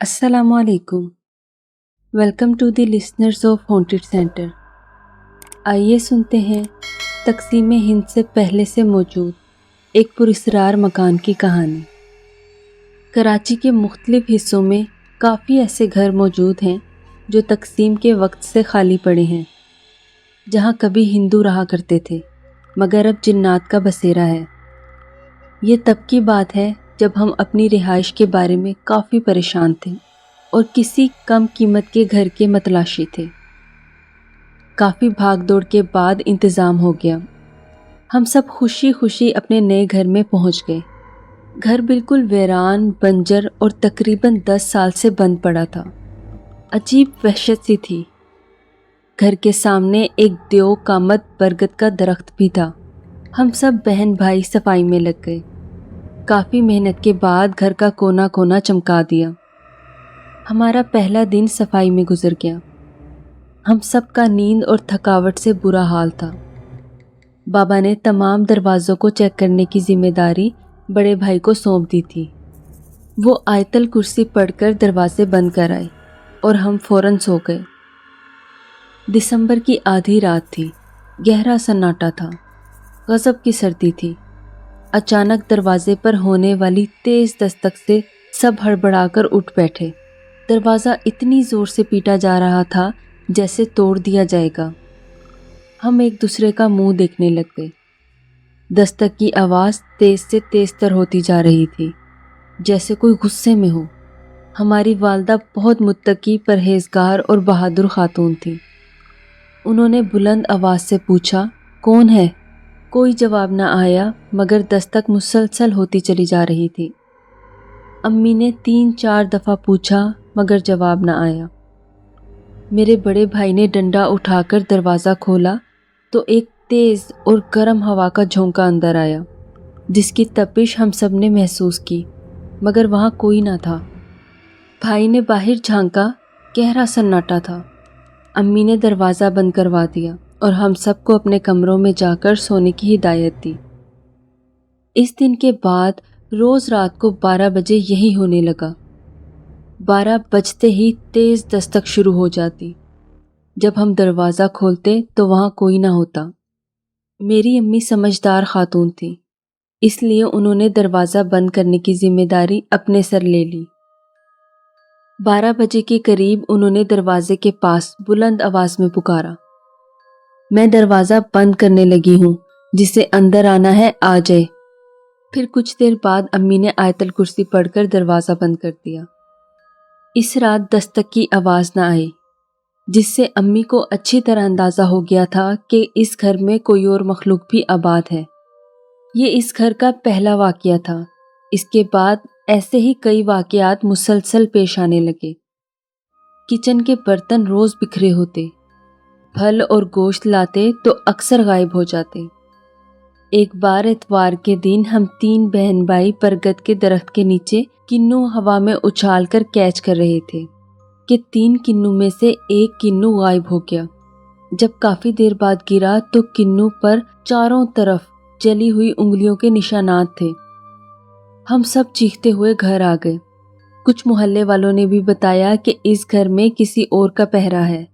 السلام علیکم. Welcome to the listeners of haunted centre. آئیے سنتے ہیں تقسیم ہند سے پہلے سے موجود ایک پراسرار مکان کی کہانی. کراچی کے مختلف حصوں میں کافی ایسے گھر موجود ہیں جو تقسیم کے وقت سے خالی پڑے ہیں، جہاں کبھی ہندو رہا کرتے تھے مگر اب جنات کا بسیرا ہے. یہ تب کی بات ہے جب ہم اپنی رہائش کے بارے میں کافی پریشان تھے اور کسی کم قیمت کے گھر کے متلاشی تھے. کافی بھاگ دوڑ کے بعد انتظام ہو گیا. ہم سب خوشی خوشی اپنے نئے گھر میں پہنچ گئے. گھر بالکل ویران، بنجر اور تقریباً 10 سال سے بند پڑا تھا. عجیب وحشت سی تھی. گھر کے سامنے ایک دیو کامت برگد کا درخت بھی تھا. ہم سب بہن بھائی صفائی میں لگ گئے. کافی محنت کے بعد گھر کا کونا کونا چمکا دیا. ہمارا پہلا دن صفائی میں گزر گیا. ہم سب کا نیند اور تھکاوٹ سے برا حال تھا. بابا نے تمام دروازوں کو چیک کرنے کی ذمہ داری بڑے بھائی کو سونپ دی تھی. وہ آیت الکرسی پڑھ کر دروازے بند کر آئے اور ہم فوراً سو گئے. دسمبر کی آدھی رات تھی. گہرا سناٹا تھا. غضب کی سردی تھی. اچانک دروازے پر ہونے والی تیز دستک سے سب ہڑبڑا کر اٹھ بیٹھے. دروازہ اتنی زور سے پیٹا جا رہا تھا جیسے توڑ دیا جائے گا. ہم ایک دوسرے کا منہ دیکھنے لگ گئے. دستک کی آواز تیز سے تیز تر ہوتی جا رہی تھی، جیسے کوئی غصے میں ہو. ہماری والدہ بہت متقی، پرہیزگار اور بہادر خاتون تھی. انہوں نے بلند آواز سے پوچھا، کون ہے؟ کوئی جواب نہ آیا مگر دستک مسلسل ہوتی چلی جا رہی تھی. امی نے 3-4 دفعہ پوچھا مگر جواب نہ آیا. میرے بڑے بھائی نے ڈنڈا اٹھا کر دروازہ کھولا تو ایک تیز اور گرم ہوا کا جھونکا اندر آیا، جس کی تپش ہم سب نے محسوس کی مگر وہاں کوئی نہ تھا. بھائی نے باہر جھانکا. گہرا سناٹا تھا. امی نے دروازہ بند کروا دیا اور ہم سب کو اپنے کمروں میں جا کر سونے کی ہدایت دی. اس دن کے بعد روز رات کو 12 بجے یہی ہونے لگا. 12 بجتے ہی تیز دستک شروع ہو جاتی. جب ہم دروازہ کھولتے تو وہاں کوئی نہ ہوتا. میری امی سمجھدار خاتون تھی، اس لیے انہوں نے دروازہ بند کرنے کی ذمہ داری اپنے سر لے لی. 12 بجے کے قریب انہوں نے دروازے کے پاس بلند آواز میں پکارا، میں دروازہ بند کرنے لگی ہوں، جسے اندر آنا ہے آ جائے. پھر کچھ دیر بعد امی نے آیت الکرسی پڑھ کر دروازہ بند کر دیا. اس رات دستک کی آواز نہ آئی، جس سے امی کو اچھی طرح اندازہ ہو گیا تھا کہ اس گھر میں کوئی اور مخلوق بھی آباد ہے. یہ اس گھر کا پہلا واقعہ تھا. اس کے بعد ایسے ہی کئی واقعات مسلسل پیش آنے لگے. کچن کے برتن روز بکھرے ہوتے. پھل اور گوشت لاتے تو اکثر غائب ہو جاتے. ایک بار اتوار کے دن ہم 3 بہن بھائی برگد کے درخت کے نیچے کنو ہوا میں اچھال کر کیچ کر رہے تھے کہ 3 کنو میں سے ایک کنو غائب ہو گیا. جب کافی دیر بعد گرا تو کنو پر چاروں طرف جلی ہوئی انگلیوں کے نشانات تھے. ہم سب چیختے ہوئے گھر آ گئے. کچھ محلے والوں نے بھی بتایا کہ اس گھر میں کسی اور کا پہرا ہے.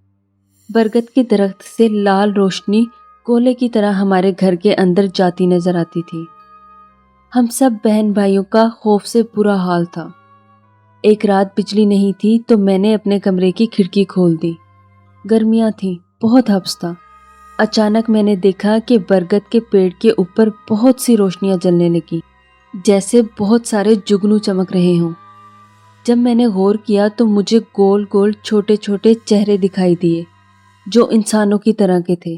برگد کے درخت سے لال روشنی گولے کی طرح ہمارے گھر کے اندر جاتی نظر آتی تھی. ہم سب بہن بھائیوں کا خوف سے برا حال تھا. ایک رات بجلی نہیں تھی تو میں نے اپنے کمرے کی کھڑکی کھول دی. گرمیاں تھیں، بہت حبس تھا. اچانک میں نے دیکھا کہ برگد کے پیڑ کے اوپر بہت سی روشنیاں جلنے لگی، جیسے بہت سارے جگنو چمک رہے ہوں. جب میں نے غور کیا تو مجھے گول گول چھوٹے چھوٹے چہرے دکھائی دیے جو انسانوں کی طرح کے تھے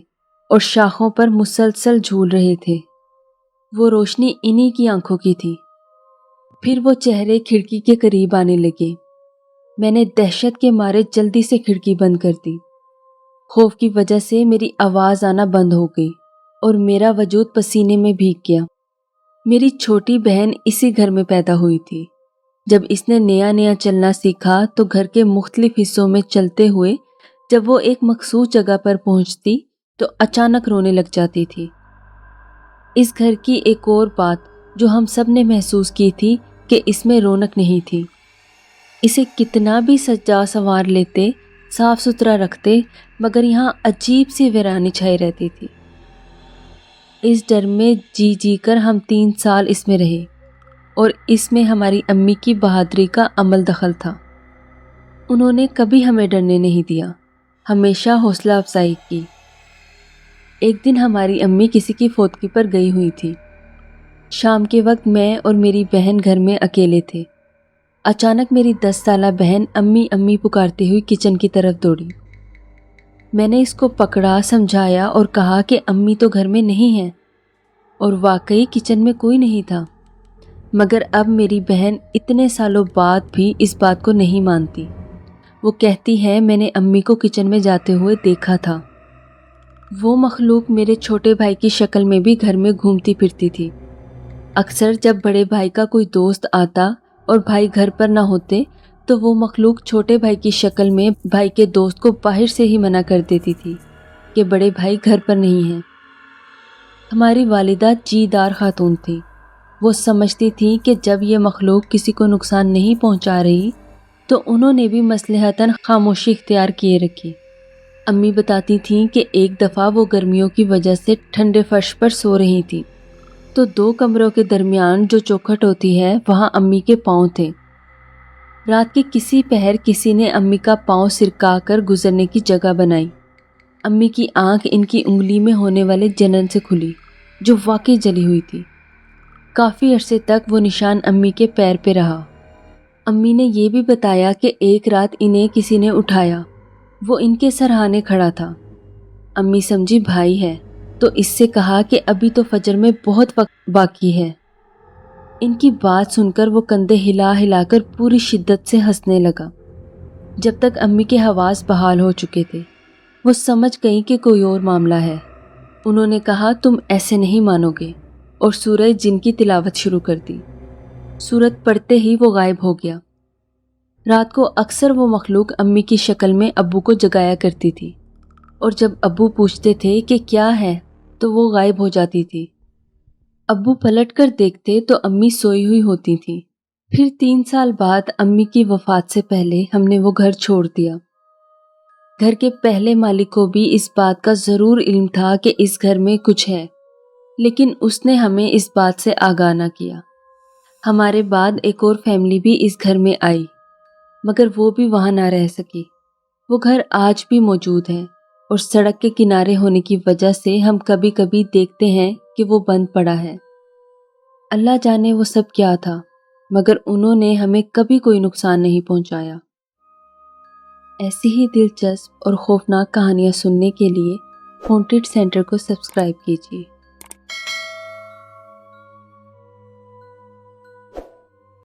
اور شاخوں پر مسلسل جھول رہے تھے. وہ روشنی انہی کی آنکھوں کی تھی. پھر وہ چہرے کھڑکی کے قریب آنے لگے. میں نے دہشت کے مارے جلدی سے کھڑکی بند کر دی. خوف کی وجہ سے میری آواز آنا بند ہو گئی اور میرا وجود پسینے میں بھیگ گیا. میری چھوٹی بہن اسی گھر میں پیدا ہوئی تھی. جب اس نے نیا نیا چلنا سیکھا تو گھر کے مختلف حصوں میں چلتے ہوئے جب وہ ایک مخصوص جگہ پر پہنچتی تو اچانک رونے لگ جاتی تھی. اس گھر کی ایک اور بات جو ہم سب نے محسوس کی تھی کہ اس میں رونق نہیں تھی. اسے کتنا بھی سجا سنوار لیتے، صاف ستھرا رکھتے، مگر یہاں عجیب سی ویرانی چھائی رہتی تھی۔ اس ڈر میں جی جی کر ہم 3 سال اس میں رہے، اور اس میں ہماری امی کی بہادری کا عمل دخل تھا۔ انہوں نے کبھی ہمیں ڈرنے نہیں دیا، ہمیشہ حوصلہ افزائی کی۔ ایک دن ہماری امی کسی کی فوتگی پر گئی ہوئی تھی۔ شام کے وقت میں اور میری بہن گھر میں اکیلے تھے۔ اچانک میری 10 سالہ بہن امی امی پکارتی ہوئی کچن کی طرف دوڑی۔ میں نے اس کو پکڑا، سمجھایا اور کہا کہ امی تو گھر میں نہیں ہیں، اور واقعی کچن میں کوئی نہیں تھا۔ مگر اب میری بہن اتنے سالوں بعد بھی اس بات کو نہیں مانتی۔ وہ کہتی ہے میں نے امی کو کچن میں جاتے ہوئے دیکھا تھا۔ وہ مخلوق میرے چھوٹے بھائی کی شکل میں بھی گھر میں گھومتی پھرتی تھی۔ اکثر جب بڑے بھائی کا کوئی دوست آتا اور بھائی گھر پر نہ ہوتے تو وہ مخلوق چھوٹے بھائی کی شکل میں بھائی کے دوست کو باہر سے ہی منع کر دیتی تھی کہ بڑے بھائی گھر پر نہیں ہیں۔ ہماری والدہ جی دار خاتون تھی۔ وہ سمجھتی تھی کہ جب یہ مخلوق کسی کو نقصان نہیں پہنچا رہی تو انہوں نے بھی مصلحتاً خاموشی اختیار کیے رکھی۔ امی بتاتی تھیں کہ ایک دفعہ وہ گرمیوں کی وجہ سے ٹھنڈے فرش پر سو رہی تھی تو 2 کمروں کے درمیان جو چوکھٹ ہوتی ہے وہاں امی کے پاؤں تھے۔ رات کے کسی پہر کسی نے امی کا پاؤں سرکا کر گزرنے کی جگہ بنائی۔ امی کی آنکھ ان کی انگلی میں ہونے والے جنن سے کھلی جو واقعی جلی ہوئی تھی۔ کافی عرصے تک وہ نشان امی کے پیر پہ رہا۔ امی نے یہ بھی بتایا کہ ایک رات انہیں کسی نے اٹھایا، وہ ان کے سرہانے کھڑا تھا۔ امی سمجھی بھائی ہے تو اس سے کہا کہ ابھی تو فجر میں بہت وقت باقی ہے۔ ان کی بات سن کر وہ کندھے ہلا ہلا کر پوری شدت سے ہنسنے لگا۔ جب تک امی کے حواس بحال ہو چکے تھے وہ سمجھ گئیں کہ کوئی اور معاملہ ہے۔ انہوں نے کہا تم ایسے نہیں مانو گے، اور سورہ جن کی تلاوت شروع کر دی۔ سورت پڑھتے ہی وہ غائب ہو گیا۔ رات کو اکثر وہ مخلوق امی کی شکل میں ابو کو جگایا کرتی تھی، اور جب ابو پوچھتے تھے کہ کیا ہے تو وہ غائب ہو جاتی تھی۔ ابو پلٹ کر دیکھتے تو امی سوئی ہوئی ہوتی تھیں۔ پھر 3 سال بعد امی کی وفات سے پہلے ہم نے وہ گھر چھوڑ دیا۔ گھر کے پہلے مالک کو بھی اس بات کا ضرور علم تھا کہ اس گھر میں کچھ ہے، لیکن اس نے ہمیں اس بات سے آگاہ نہ کیا۔ ہمارے بعد ایک اور فیملی بھی اس گھر میں آئی، مگر وہ بھی وہاں نہ رہ سکی۔ وہ گھر آج بھی موجود ہے، اور سڑک کے کنارے ہونے کی وجہ سے ہم کبھی کبھی دیکھتے ہیں کہ وہ بند پڑا ہے۔ اللہ جانے وہ سب کیا تھا، مگر انہوں نے ہمیں کبھی کوئی نقصان نہیں پہنچایا۔ ایسی ہی دلچسپ اور خوفناک کہانیاں سننے کے لیے ہانٹڈ سینٹر کو سبسکرائب کیجیے۔